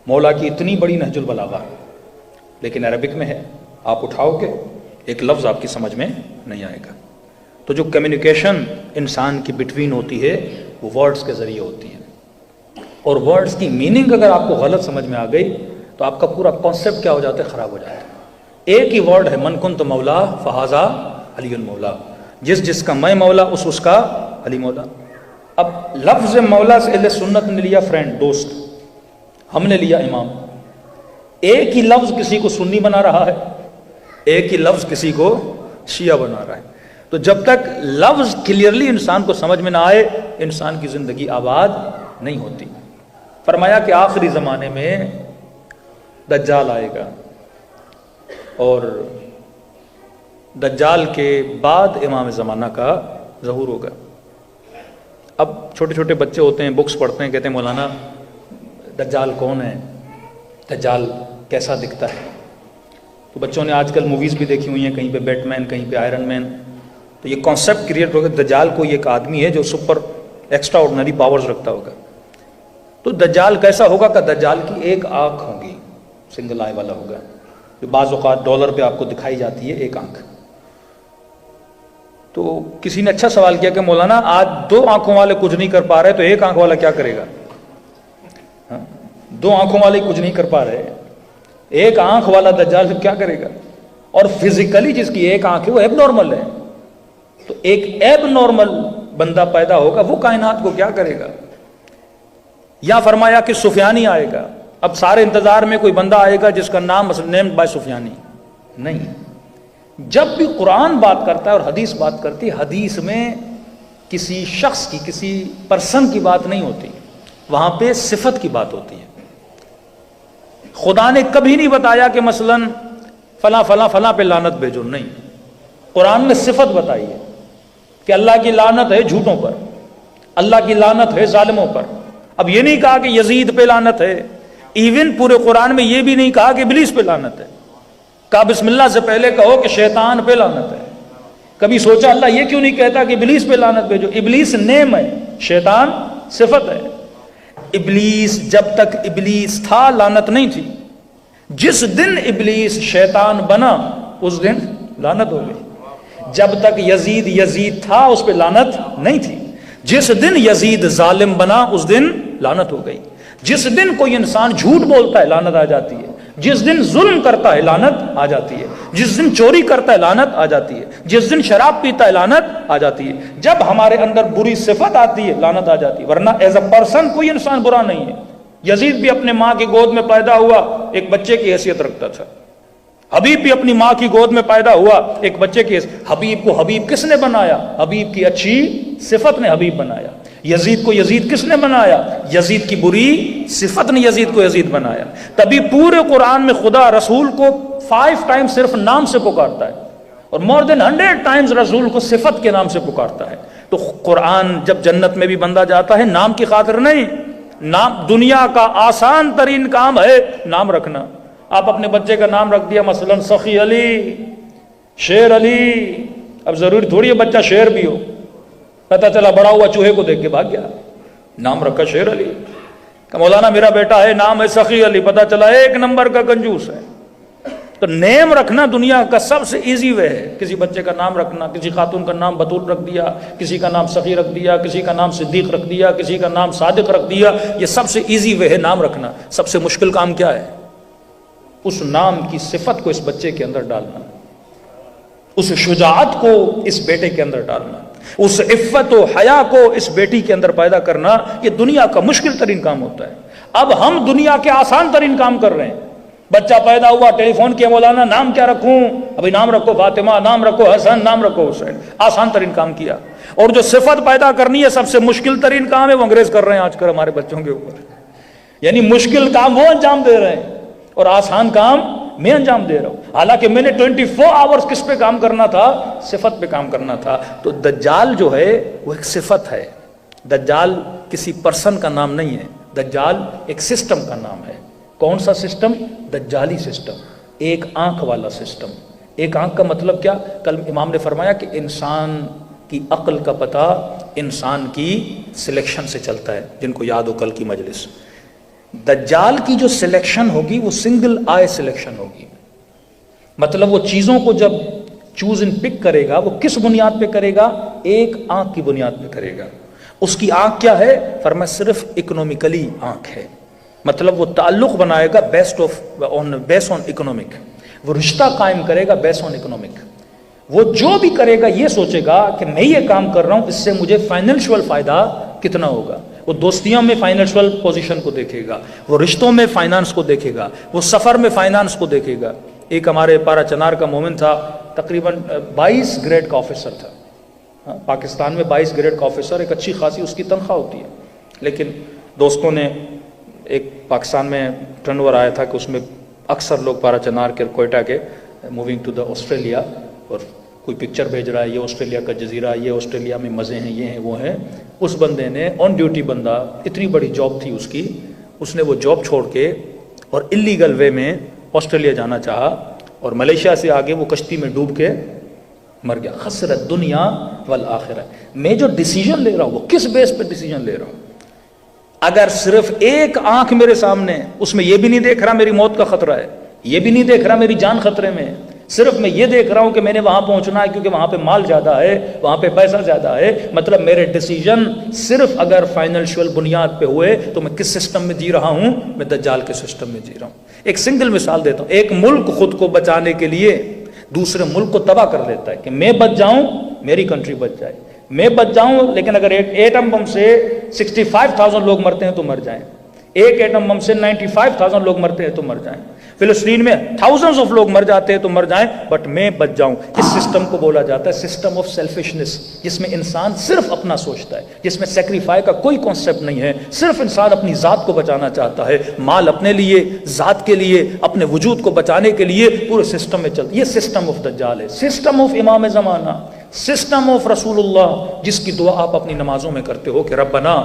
مولا کی اتنی بڑی نہج البلاغہ لیکن عربک میں ہے، آپ اٹھاؤ گے ایک لفظ آپ کی سمجھ میں نہیں آئے گا۔ تو جو کمیونیکیشن انسان کی بٹوین ہوتی ہے وہ ورڈز کے ذریعے ہوتی ہے، اور ورڈز کی میننگ اگر آپ کو غلط سمجھ میں آ گئی تو آپ کا پورا کانسیپٹ کیا ہو جاتا ہے، خراب ہو جاتا ہے۔ ایک ہی ورڈ ہے، من کنت مولا فہذا علی المولا، جس کا میں مولا اس کا علی مولا۔ اب لفظ مولا سے اہل سنت نے لیا فرینڈ، دوست، ہم نے لیا امام۔ ایک ہی لفظ کسی کو سنی بنا رہا ہے، ایک ہی لفظ کسی کو شیعہ بنا رہا ہے۔ تو جب تک لفظ کلیئرلی انسان کو سمجھ میں نہ آئے انسان کی زندگی آباد نہیں ہوتی۔ فرمایا کہ آخری زمانے میں دجال آئے گا، اور دجال کے بعد امام زمانہ کا ظہور ہوگا۔ اب چھوٹے چھوٹے بچے ہوتے ہیں، بکس پڑھتے ہیں، کہتے ہیں مولانا دجال کون ہے، دجال کیسا دکھتا ہے؟ تو بچوں نے آج کل موویز بھی دیکھی ہوئی ہیں، کہیں پہ بیٹ مین، کہیں پہ آئرن مین، تو یہ کانسیپٹ کریٹ ہوگا دجال کوئی ایک آدمی ہے جو سپر ایکسٹرا آرڈنری پاورز رکھتا ہوگا۔ تو دجال کیسا ہوگا کہ دجال کی ایک آنکھ ہوگی، سنگل آئی والا ہوگا، جو بعض اوقات ڈالر پہ آپ کو دکھائی جاتی ہے ایک آنکھ۔ تو کسی نے اچھا سوال کیا کہ مولانا آج 2 آنکھوں والے کچھ نہیں کر پا رہے تو ایک آنکھ والا کیا کرے گا؟ 2 آنکھوں والے کچھ نہیں کر پا رہے، ایک آنکھ والا دجال پھر کیا کرے گا؟ اور فزیکلی جس کی ایک آنکھ ہے وہ ایب نارمل ہے، تو ایک ایب نارمل بندہ پیدا ہوگا، وہ کائنات کو کیا کرے گا؟ یا فرمایا کہ سفیانی آئے گا۔ اب سارے انتظار میں کوئی بندہ آئے گا جس کا نام نیمڈ بائی سفیانی نہیں۔ جب بھی قرآن بات کرتا ہے اور حدیث بات کرتی ہے، حدیث میں کسی شخص کی، کسی پرسن کی بات نہیں ہوتی، وہاں پہ صفت کی بات ہوتی ہے۔ خدا نے کبھی نہیں بتایا کہ مثلا فلاں فلاں فلاں پہ لعنت بھیجو، نہیں، قرآن میں صفت بتائی ہے کہ اللہ کی لعنت ہے جھوٹوں پر، اللہ کی لعنت ہے ظالموں پر۔ اب یہ نہیں کہا کہ یزید پہ لعنت ہے، ایون پورے قرآن میں یہ بھی نہیں کہا کہ ابلیس پہ لعنت ہے۔ کہا بسم اللہ سے پہلے کہو کہ شیطان پہ لعنت ہے۔ کبھی سوچا اللہ یہ کیوں نہیں کہتا کہ ابلیس پہ لعنت بھیجو؟ ابلیس نیم ہے، شیطان صفت ہے۔ ابلیس جب تک ابلیس تھا لعنت نہیں تھی، جس دن ابلیس شیطان بنا اس دن لعنت ہو گئی۔ جب تک یزید یزید تھا اس پہ لعنت نہیں تھی، جس دن یزید ظالم بنا اس دن لعنت ہو گئی۔ جس دن کوئی انسان جھوٹ بولتا ہے لعنت آ جاتی ہے۔ جس دن ظلم کرتا ہے لعنت آ جاتی ہے، جس دن چوری کرتا ہے لعنت آ جاتی ہے، جس دن شراب پیتا ہے لعنت آ جاتی ہے، جب ہمارے اندر بری صفت آتی ہے لعنت آ جاتی ہے، ورنہ ایز اے پرسن کوئی انسان برا نہیں ہے۔ یزید بھی اپنے ماں کی گود میں پیدا ہوا، ایک بچے کی حیثیت رکھتا تھا۔ حبیب بھی اپنی ماں کی گود میں پیدا ہوا، ایک بچے کی حیثیت۔ حبیب کو حبیب کس نے بنایا؟ حبیب کی اچھی صفت نے حبیب بنایا۔ یزید کو یزید کس نے بنایا؟ یزید کی بری صفت نے یزید کو یزید بنایا۔ تبھی پورے قرآن میں خدا رسول کو 5 ٹائم صرف نام سے پکارتا ہے، اور more than 100 ٹائمز رسول کو صفت کے نام سے پکارتا ہے۔ تو قرآن جب جنت میں بھی بندہ جاتا ہے نام کی خاطر نہیں، نام دنیا کا آسان ترین کام ہے نام رکھنا۔ آپ اپنے بچے کا نام رکھ دیا مثلا سخی علی، شیر علی، اب ضروری تھوڑی ہے بچہ شیر بھی ہو، پتہ چلا بڑا ہوا چوہے کو دیکھ کے بھاگ گیا، نام رکھا شیر علی۔ کہ مولانا میرا بیٹا ہے نام ہے سخی علی، پتہ چلا 1 نمبر کا کنجوس ہے۔ تو نیم رکھنا دنیا کا سب سے ایزی وے ہے۔ کسی بچے کا نام رکھنا، کسی خاتون کا نام بطول رکھ دیا، کسی کا نام سخی رکھ دیا، کسی کا نام صدیق رکھ دیا، کسی کا نام صادق رکھ دیا، یہ سب سے ایزی وے ہے نام رکھنا۔ سب سے مشکل کام کیا ہے؟ اس نام کی صفت کو اس بچے کے اندر ڈالنا، اس شجاعت کو اس بیٹے کے اندر ڈالنا، اس عفت و حیا کو اس بیٹی کے اندر پیدا کرنا، یہ دنیا کا مشکل ترین کام ہوتا ہے۔ اب ہم دنیا کے آسان ترین کام کر رہے ہیں۔ بچہ پیدا ہوا، ٹیلی فون کیا، مولانا نام کیا رکھوں؟ ابھی نام رکھو فاطمہ، نام رکھو حسن، نام رکھو حسین، آسان ترین کام کیا۔ اور جو صفت پیدا کرنی ہے سب سے مشکل ترین کام ہے، وہ انگریز کر رہے ہیں آج کل ہمارے بچوں کے اوپر۔ یعنی مشکل کام وہ انجام دے رہے ہیں اور آسان کام میں انجام دے رہا ہوں، حالانکہ میں نے 24 آورز کس پہ کام کرنا تھا؟ صفت پہ کام کرنا تھا۔ تو دجال جو ہے وہ ایک صفت ہے، دجال کسی پرسن کا نام نہیں ہے، دجال ایک سسٹم کا نام ہے۔ کون سا سسٹم؟ دجالی سسٹم، ایک آنکھ والا سسٹم۔ ایک آنکھ کا مطلب کیا؟ کل امام نے فرمایا کہ انسان کی عقل کا پتہ انسان کی سلیکشن سے چلتا ہے، جن کو یاد ہو کل کی مجلس۔ دجال کی جو سلیکشن ہوگی وہ سنگل آئی سلیکشن ہوگی، مطلب وہ چیزوں کو جب چوز ان پک کرے گا وہ کس بنیاد پہ کرے گا؟ ایک آنکھ کی بنیاد پہ کرے گا۔ اس کی آنکھ کیا ہے؟ فرمایا صرف اکنومیکلی آنکھ ہے، مطلب وہ تعلق بنائے گا بیس آن اکنومک، وہ رشتہ قائم کرے گا بیس آن اکنومک۔ وہ جو بھی کرے گا یہ سوچے گا کہ میں یہ کام کر رہا ہوں اس سے مجھے فائنینشیل فائدہ کتنا ہوگا۔ وہ دوستیوں میں فائنینشیل پوزیشن کو دیکھے گا، وہ رشتوں میں فائنانس کو دیکھے گا، وہ سفر میں فائنانس کو دیکھے گا۔ ایک ہمارے پارا چنار کا مومن تھا، تقریباً 22 گریڈ کا آفیسر تھا، پاکستان میں 22 گریڈ کا آفیسر، ایک اچھی خاصی اس کی تنخواہ ہوتی ہے۔ لیکن دوستوں نے ایک پاکستان میں ٹرن اوور آیا تھا کہ اس میں اکثر لوگ پارا چنار کے کوئٹہ کے موونگ ٹو دا آسٹریلیا، اور کوئی پکچر بھیج رہا ہے یہ آسٹریلیا کا جزیرہ، یہ آسٹریلیا میں مزے ہیں، یہ ہیں وہ ہیں۔ اس بندے نے آن ڈیوٹی بندہ، اتنی بڑی جاب تھی اس کی، اس نے وہ جاب چھوڑ کے اور اللیگل وے میں آسٹریلیا جانا چاہا، اور ملیشیا سے آگے وہ کشتی میں ڈوب کے مر گیا۔ خسرت دنیا والآخرہ۔ میں جو ڈیسیجن لے رہا ہوں وہ کس بیس پہ ڈیسیجن لے رہا ہوں؟ اگر صرف ایک آنکھ میرے سامنے، اس میں یہ بھی نہیں دیکھ رہا میری موت کا خطرہ ہے، یہ بھی نہیں دیکھ رہا میری جان خطرے میں ہے، صرف میں یہ دیکھ رہا ہوں کہ میں نے وہاں پہنچنا ہے کیونکہ وہاں پہ مال زیادہ ہے، وہاں پہ پیسہ زیادہ ہے، مطلب میرے ڈیسیجن صرف اگر فائنینشیل بنیاد پہ ہوئے تو میں کس سسٹم میں جی رہا ہوں؟ میں دجال کے سسٹم میں جی رہا ہوں۔ ایک سنگل مثال دیتا ہوں، ایک ملک خود کو بچانے کے لیے دوسرے ملک کو تباہ کر دیتا ہے کہ میں بچ جاؤں میری کنٹری بچ جائے، میں بچ جاؤں، لیکن اگر ایک ایٹم بم سے 65,000 لوگ مرتے ہیں تو مر جائیں، ایک ایٹم بم سے 95,000 لوگ مرتے ہیں تو مر جائیں، فلسطین میں thousands of لوگ مر جاتے ہیں تو مر جائیں، بٹ میں بچ جاؤں۔ اس سسٹم کو بولا جاتا ہے سسٹم آف سیلفشنس، جس میں انسان صرف اپنا سوچتا ہے، جس میں سیکریفائی کا کوئی کانسیپٹ نہیں ہے، صرف انسان اپنی ذات کو بچانا چاہتا ہے، مال اپنے لیے، ذات کے لیے، اپنے وجود کو بچانے کے لیے پورے سسٹم میں چلتا ہے۔ یہ سسٹم آف دجال ہے، سسٹم آف امام زمانہ، سسٹم آف رسول اللہ، جس کی دعا آپ اپنی نمازوں میں کرتے ہو کہ ربنا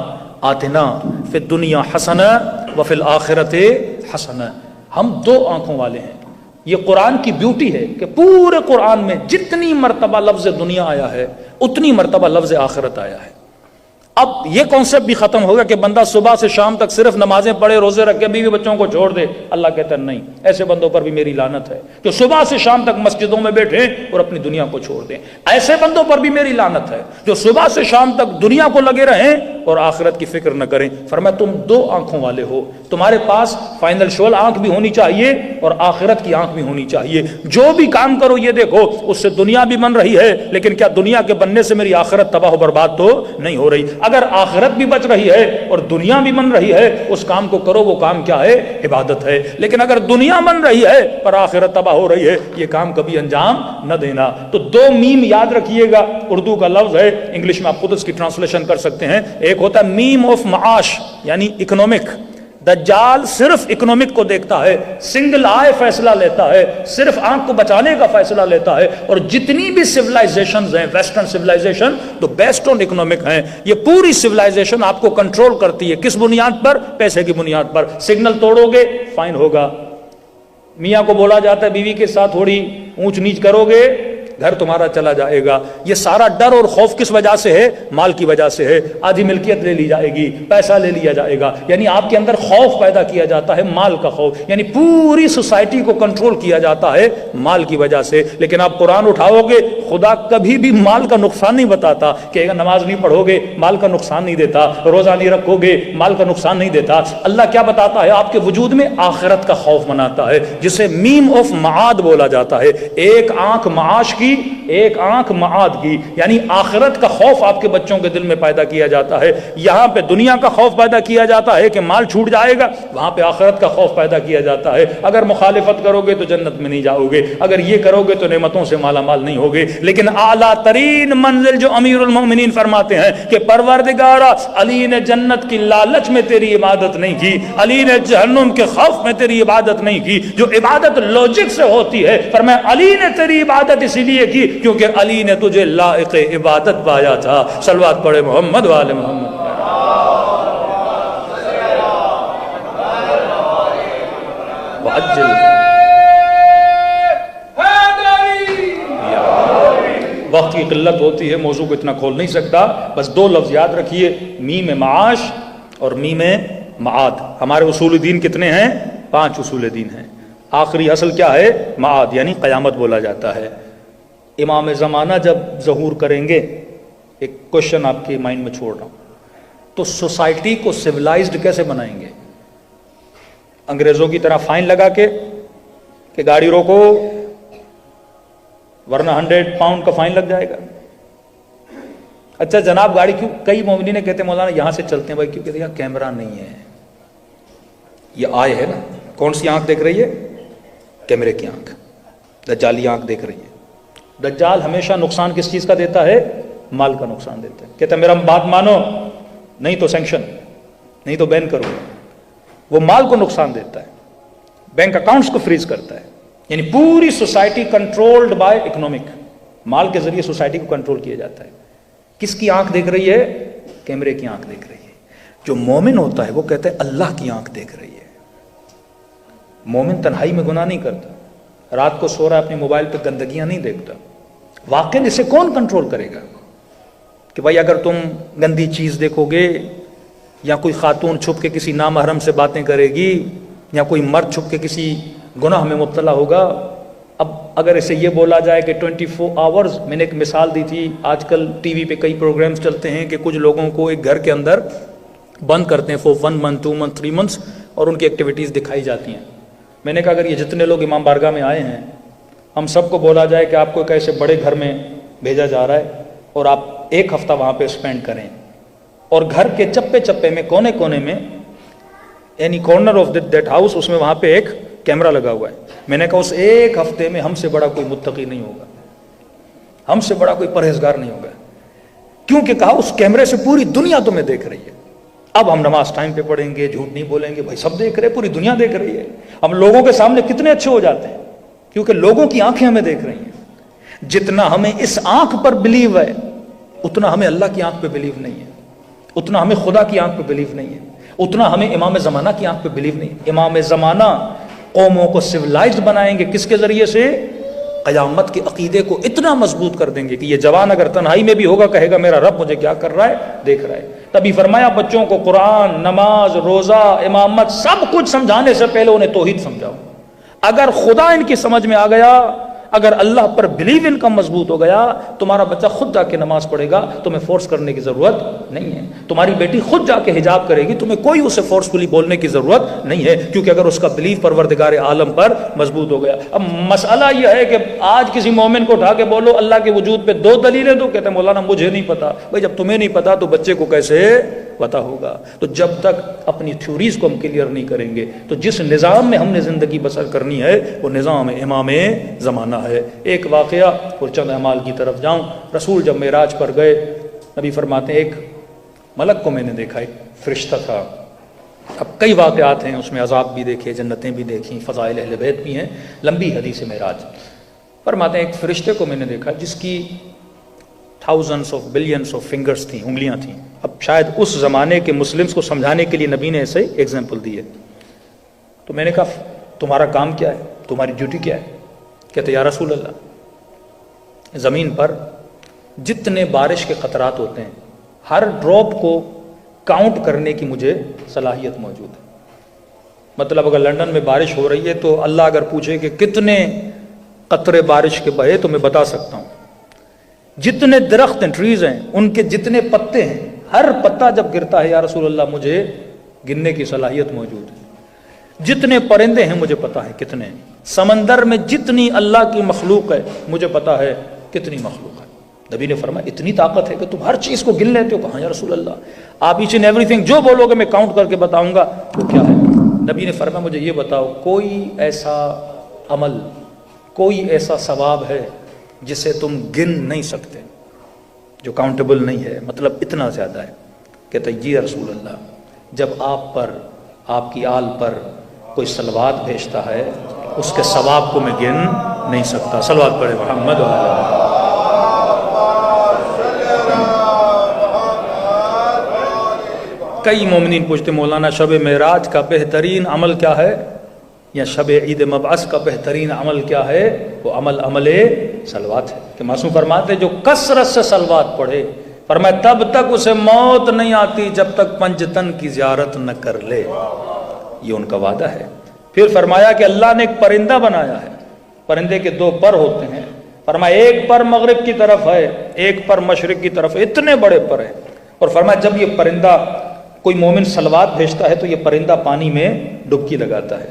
آتنا فی الدنیا حسنہ وفی الآخرۃ حسنہ۔ ہم 2 آنکھوں والے ہیں۔ یہ قرآن کی بیوٹی ہے کہ پورے قرآن میں جتنی مرتبہ لفظ دنیا آیا ہے اتنی مرتبہ لفظ آخرت آیا ہے۔ اب یہ کانسیپٹ بھی ختم ہوگا کہ بندہ صبح سے شام تک صرف نمازیں پڑھے، روزے رکھے، بیوی بچوں کو چھوڑ دے۔ اللہ کہتا ہے نہیں، ایسے بندوں پر بھی میری لعنت ہے جو صبح سے شام تک مسجدوں میں بیٹھے اور اپنی دنیا کو چھوڑ دیں۔ ایسے بندوں پر بھی میری لعنت ہے جو صبح سے شام تک دنیا کو لگے رہیں اور آخرت کی فکر نہ کریں. فرمایا تم دو آنکھوں والے ہو, تمہارے پاس فائنینشیل آنکھ بھی ہونی چاہیے اور آخرت کی آنکھ بھی ہونی چاہیے. جو بھی کام کرو یہ دیکھو اس سے دنیا بھی بن رہی ہے, لیکن کیا دنیا کے بننے سے میری آخرت تباہ و برباد تو نہیں ہو رہی؟ اگر آخرت بھی بچ رہی ہے اور دنیا بھی بن رہی ہے, اس کام کو کرو, وہ کام کیا ہے؟ عبادت ہے. لیکن اگر دنیا بن رہی ہے پر آخرت تباہ ہو رہی ہے, یہ کام کبھی انجام نہ دینا. تو دو میم یاد رکھیے گا, اردو کا لفظ ہے, انگلش میں آپ خود اس کی ٹرانسلیشن کر سکتے ہیں. ایک ہوتا ہے میم آف معاش یعنی اکنامک. دجال صرف اکنامک کو دیکھتا ہے, سنگل آئے فیصلہ لیتا ہے, صرف آنکھ کو بچانے کا فیصلہ لیتا ہے. اور جتنی بھی سیولائزیشنز ہیں, ویسٹرن سیولائزیشن تو بیسڈ آن اکنامک ہیں. یہ پوری سیولائزیشن آپ کو کنٹرول کرتی ہے. کس بنیاد پر؟ پیسے کی بنیاد پر. سگنل توڑو گے فائن ہوگا. میاں کو بولا جاتا ہے بیوی کے ساتھ تھوڑی اونچ نیچ کرو گے گھر تمہارا چلا جائے گا. یہ سارا ڈر اور خوف کس وجہ سے ہے؟ مال کی وجہ سے ہے. آدھی ملکیت لے لی جائے گی, پیسہ لے لیا جائے گا, یعنی آپ کے اندر خوف پیدا کیا جاتا ہے, مال کا خوف. یعنی پوری سوسائٹی کو کنٹرول کیا جاتا ہے مال کی وجہ سے. لیکن آپ قرآن اٹھاؤ گے, خدا کبھی بھی مال کا نقصان نہیں بتاتا کہ اگر نماز نہیں پڑھو گے مال کا نقصان نہیں دیتا, روزہ نہیں رکھو گے مال کا نقصان نہیں دیتا. اللہ کیا بتاتا ہے؟ آپ کے وجود میں آخرت کا خوف مناتا ہے, جسے میم آف معاد بولا جاتا ہے. ایک آنکھ معاش کی, ایک آنکھ معاد کی, یعنی آخرت کا خوف آپ کے بچوں کے دل میں پیدا کیا جاتا ہے. یہاں پہ دنیا کا خوف پیدا کیا جاتا ہے کہ مال چھوٹ جائے گا, وہاں پہ آخرت کا خوف پیدا کیا جاتا ہے. اگر مخالفت کرو گے تو جنت میں نہیں جاؤ گے, اگر یہ کرو گے تو نعمتوں سے مالا مال نہیں ہوگے. لیکن اعلیٰ ترین منزل جو امیر المومنین فرماتے ہیں کہ پروردگارا, علی نے جنت کی لالچ میں تیری عبادت نہیں کی, علی نے جہنم کے خوف میں تیری عبادت نہیں کی. جو عبادت لاجک سے ہوتی ہے, فرمایا علی نے تیری عبادت اسی لیے کی کیونکہ علی نے تجھے لائق عبادت پایا تھا. صلوات پڑھے محمد والے محمد. وقت کی قلت ہوتی ہے, موضوع کو اتنا کھول نہیں سکتا. بس دو لفظ یاد رکھیے, میم معاش اور میم معاد. ہمارے اصول دین کتنے ہیں؟ 5 اصول دین ہیں. آخری اصل کیا ہے؟ معاد, یعنی قیامت بولا جاتا ہے. امام زمانہ جب ظہور کریں گے, ایک کوشچن آپ کے مائنڈ میں چھوڑ رہا ہوں, تو سوسائٹی کو سویلائزڈ کیسے بنائیں گے؟ انگریزوں کی طرح فائن لگا کے کہ گاڑی روکو ورنہ 100 پاؤنڈ کا فائن لگ جائے گا. اچھا جناب گاڑی کیوں؟ کئی مومنین کہتے ہیں مولانا یہاں سے چلتے ہیں بھائی, کیونکہ یہاں کیمرہ نہیں ہے. یہ آئے ہے نا, کون سی آنکھ دیکھ رہی ہے؟ کیمرے کی آنکھ. دجالی آنکھ دیکھ رہی ہے. دجال ہمیشہ نقصان کس چیز کا دیتا ہے؟ مال کا نقصان دیتا ہے. کہتا ہے میرا بات مانو, نہیں تو سینکشن, نہیں تو بین کرو. وہ مال کو نقصان دیتا ہے, بینک اکاؤنٹس کو فریز کرتا ہے. یعنی پوری سوسائٹی کنٹرولڈ بائی اکنامک. مال کے ذریعے سوسائٹی کو کنٹرول کیا جاتا ہے. کس کی آنکھ دیکھ رہی ہے؟ کیمرے کی آنکھ دیکھ رہی ہے. جو مومن ہوتا ہے وہ کہتا ہے اللہ کی آنکھ دیکھ رہی ہے. مومن تنہائی میں گناہ نہیں کرتا, رات کو سو رہا ہے اپنے موبائل پہ گندگیاں نہیں دیکھتا. واقعی اسے کون کنٹرول کرے گا کہ بھائی اگر تم گندی چیز دیکھو گے, یا کوئی خاتون چھپ کے کسی نامحرم سے باتیں کرے گی, یا کوئی مرد چھپ کے کسی گناہ میں مبتلا ہوگا. اب اگر اسے یہ بولا جائے کہ 24 آورز, میں نے ایک مثال دی تھی, آج کل ٹی وی پہ کئی پروگرامز چلتے ہیں کہ کچھ لوگوں کو ایک گھر کے اندر بند کرتے ہیں for 1 month 2 month 3 months اور ان کی ایکٹیویٹیز دکھائی جاتی ہیں. میں نے کہا اگر یہ جتنے لوگ امام بارگاہ میں آئے ہیں, ہم سب کو بولا جائے کہ آپ کو ایک ایسے بڑے گھر میں بھیجا جا رہا ہے اور آپ 1 ہفتہ وہاں پہ اسپینڈ کریں, اور گھر کے چپے چپے میں کونے کونے میں یعنی کارنر آف دیٹ ہاؤس, اس میں وہاں پہ ایک کیمرہ لگا ہوا ہے. میں نے کہا اس 1 ہفتے میں ہم سے بڑا کوئی متقی نہیں ہوگا, ہم سے بڑا کوئی پرہیزگار نہیں ہوگا. کیونکہ کہا اس کیمرے سے پوری دنیا تمہیں دیکھ رہی ہے. اب ہم نماز ٹائم پہ پڑھیں گے, جھوٹ نہیں بولیں گے, بھائی سب دیکھ رہے, پوری دنیا دیکھ رہی ہے. ہم لوگوں کے سامنے کتنے اچھے ہو جاتے ہیں کیونکہ لوگوں کی آنکھیں ہمیں دیکھ رہی ہیں. جتنا ہمیں اس آنکھ پر بلیو ہے اتنا ہمیں اللہ کی آنکھ پہ بلیو نہیں ہے, اتنا ہمیں خدا کی آنکھ پہ بلیو نہیں ہے, اتنا ہمیں امام زمانہ کی آنکھ پہ بلیو نہیں. امام زمانہ قوموں کو سویلائزڈ بنائیں گے, کس کے ذریعے سے؟ قیامت کے عقیدے کو اتنا مضبوط کر دیں گے کہ یہ جوان اگر تنہائی میں بھی ہوگا کہے گا میرا رب مجھے کیا کر رہا ہے, دیکھ رہا ہے. تبھی فرمایا بچوں کو قرآن, نماز, روزہ, امامت سب کچھ سمجھانے سے پہلے انہیں توحید سمجھاؤ. اگر خدا ان کی سمجھ میں آ گیا, اگر اللہ پر بلیو ان کا مضبوط ہو گیا، تمہارا بچہ خود جا کے نماز پڑھے گا، تمہیں فورس کرنے کی ضرورت نہیں ہے. تمہاری بیٹی خود جا کے حجاب کرے گی، تمہیں کوئی اسے فورسفلی بولنے کی ضرورت نہیں ہے، کیونکہ اگر اس کا بلیف پروردگار عالم پر مضبوط ہو گیا. اب مسئلہ یہ ہے کہ آج کسی مومن کو اٹھا کے بولو اللہ کے وجود پہ 2 دلیلیں دو، کہتے ہیں مولانا مجھے نہیں پتا. بھائی جب تمہیں نہیں پتا تو بچے کو کیسے پتا ہوگا؟ تو جب تک اپنی تھیوریز کو ہم کلیئر نہیں کریں گے تو جس نظام میں ہم نے زندگی بسر کرنی ہے وہ نظام امام زمانہ ہے. ایک واقعہ اور چند اعمال کی طرف جاؤں. رسول جب معراج پر گئے، نبی فرماتے ہیں ایک ملک کو میں نے دیکھا، ایک فرشتہ تھا. اب کئی واقعات ہیں اس میں، عذاب بھی دیکھے، جنتیں بھی دیکھیں، فضائل اہل بیت بھی ہیں، لمبی حدیث معراج. فرماتے ہیں ایک فرشتے کو میں نے دیکھا جس کی thousands of billions of fingers تھیں، انگلیاں تھیں. اب شاید اس زمانے کے مسلمز کو سمجھانے کے لیے نبی نے ایسے ایگزامپل دی ہے. تو میں نے کہا تمہارا کام کیا ہے، تمہاری ڈیوٹی کیا ہے؟ کہتے یا رسول اللہ، زمین پر جتنے بارش کے قطرات ہوتے ہیں ہر ڈراپ کو کاؤنٹ کرنے کی مجھے صلاحیت موجود ہے. مطلب اگر لندن میں بارش ہو رہی ہے تو اللہ اگر پوچھے کہ کتنے قطرے بارش کے بہے تو میں بتا سکتا ہوں. جتنے درخت ہیں، ٹریز ہیں، ان کے جتنے پتے ہیں، ہر پتا جب گرتا ہے یا رسول اللہ مجھے گننے کی صلاحیت موجود ہے. جتنے پرندے ہیں مجھے پتا ہے کتنے ہیں. سمندر میں جتنی اللہ کی مخلوق ہے مجھے پتا ہے کتنی مخلوق ہے. نبی نے فرمایا اتنی طاقت ہے کہ تم ہر چیز کو گن لیتے ہو؟ کہاں یا رسول اللہ، آپ ایچ اینڈ ایوری تھنگ جو بولو گے میں کاؤنٹ کر کے بتاؤں گا. وہ کیا ہے؟ نبی نے فرمایا مجھے یہ بتاؤ کوئی ایسا عمل، کوئی ایسا ثواب ہے جسے تم گن نہیں سکتے، جو کاؤنٹیبل نہیں ہے، مطلب اتنا زیادہ ہے؟ کہتا جی یا رسول اللہ، جب آپ پر، آپ کی آل پر کوئی صلوات بھیجتا ہے اس کے ثواب کو میں گن نہیں سکتا. صلوات پڑھے محمد وعلیہ. کئی مومنین پوچھتے مولانا شب معراج کا بہترین عمل کیا ہے، یا شب عید مبعث کا بہترین عمل کیا ہے؟ وہ عمل صلوات ہے. کہ معصوم فرماتے جو کثرت سے صلوات پڑھے، فرمایا تب تک اسے موت نہیں آتی جب تک پنجتن کی زیارت نہ کر لے. یہ ان کا وعدہ ہے. پھر فرمایا کہ اللہ نے ایک پرندہ بنایا ہے، پرندے کے 2 پر ہوتے ہیں. فرمایا ایک پر مغرب کی طرف ہے، ایک پر مشرق کی طرف، اتنے بڑے پر ہیں. اور فرمایا جب یہ پرندہ کوئی مومن صلوات بھیجتا ہے تو یہ پرندہ پانی میں ڈبکی لگاتا ہے،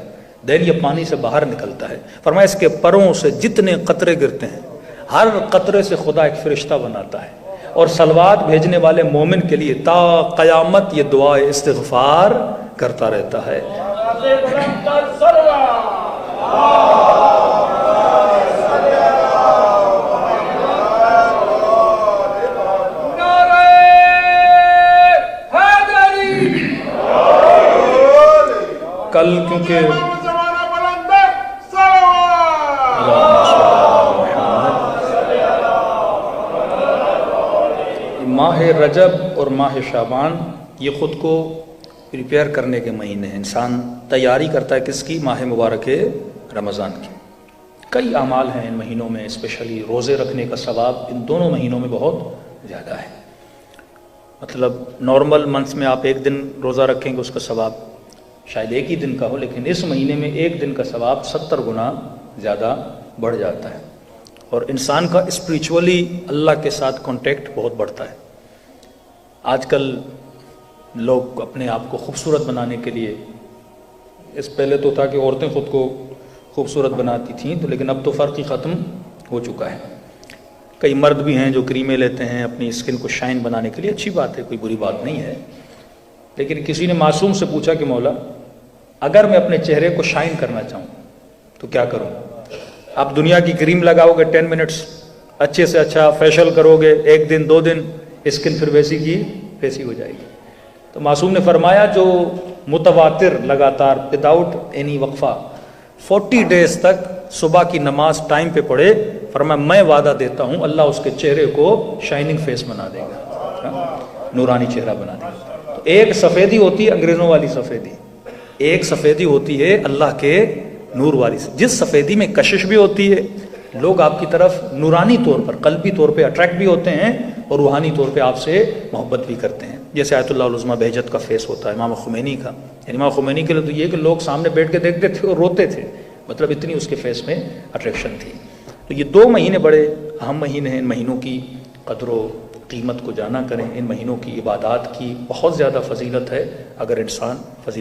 دین یہ پانی سے باہر نکلتا ہے. فرمایا اس کے پروں سے جتنے قطرے گرتے ہیں ہر قطرے سے خدا ایک فرشتہ بناتا ہے، اور صلوات بھیجنے والے مومن کے لیے تا قیامت یہ دعا استغفار کرتا رہتا ہے. کل کیونکہ ماہ رجب اور ماہ شعبان یہ خود کو پریپیئر کرنے کے مہینے ہیں. انسان تیاری کرتا ہے کس کی؟ ماہ مبارک رمضان کی. کئی اعمال ہیں ان مہینوں میں، اسپیشلی روزے رکھنے کا ثواب ان دونوں مہینوں میں بہت زیادہ ہے. مطلب نارمل منتھ میں آپ 1 دن روزہ رکھیں گے اس کا ثواب شاید 1 ہی دن کا ہو، لیکن اس مہینے میں 1 دن کا ثواب 70 گنا زیادہ بڑھ جاتا ہے. اور انسان کا اسپریچولی اللہ کے ساتھ کانٹیکٹ بہت بڑھتا ہے. آج کل لوگ اپنے آپ کو خوبصورت بنانے کے لیے، اس پہلے تو تھا کہ عورتیں خود کو خوبصورت بناتی تھیں، تو لیکن اب تو فرق ہی ختم ہو چکا ہے. کئی مرد بھی ہیں جو کریمیں لیتے ہیں اپنی اسکن کو شائن بنانے کے لیے، اچھی بات ہے، کوئی بری بات نہیں ہے. لیکن کسی نے معصوم سے پوچھا کہ مولا اگر میں اپنے چہرے کو شائن کرنا چاہوں تو کیا کروں؟ آپ دنیا کی کریم لگاؤ گے 10 منٹس، اچھے سے اچھا فیشل کرو گے 1 دن 2 دن، اسکن پھر ویسی کی ویسی ہو جائے گی. تو معصوم نے فرمایا جو متواتر لگاتار وداؤٹ اینی وقفہ 40 ڈیز تک صبح کی نماز ٹائم پہ پڑھے، فرمایا میں وعدہ دیتا ہوں اللہ اس کے چہرے کو شائننگ فیس بنا دے گا، نورانی چہرہ بنا دے گا. تو ایک سفیدی ہوتی ہے انگریزوں والی سفیدی، ایک سفیدی ہوتی ہے اللہ کے نور والی. جس سفیدی میں کشش بھی ہوتی ہے، لوگ آپ کی طرف نورانی طور پر، قلبی طور پہ اٹریکٹ بھی ہوتے ہیں اور روحانی طور پہ آپ سے محبت بھی کرتے ہیں. جیسے آیت اللہ العظمیٰ بہجت کا فیس ہوتا ہے امام خمینی کا. یعنی امام خمینی کے لیے تو یہ کہ لوگ سامنے بیٹھ کے دیکھتے تھے اور روتے تھے، مطلب اتنی اس کے فیس میں اٹریکشن تھی. تو یہ 2 مہینے بڑے اہم مہینے ہیں. ان مہینوں کی قدر و قیمت کو جانا کریں. ان مہینوں کی عبادات کی بہت زیادہ فضیلت ہے. اگر انسان فضیلت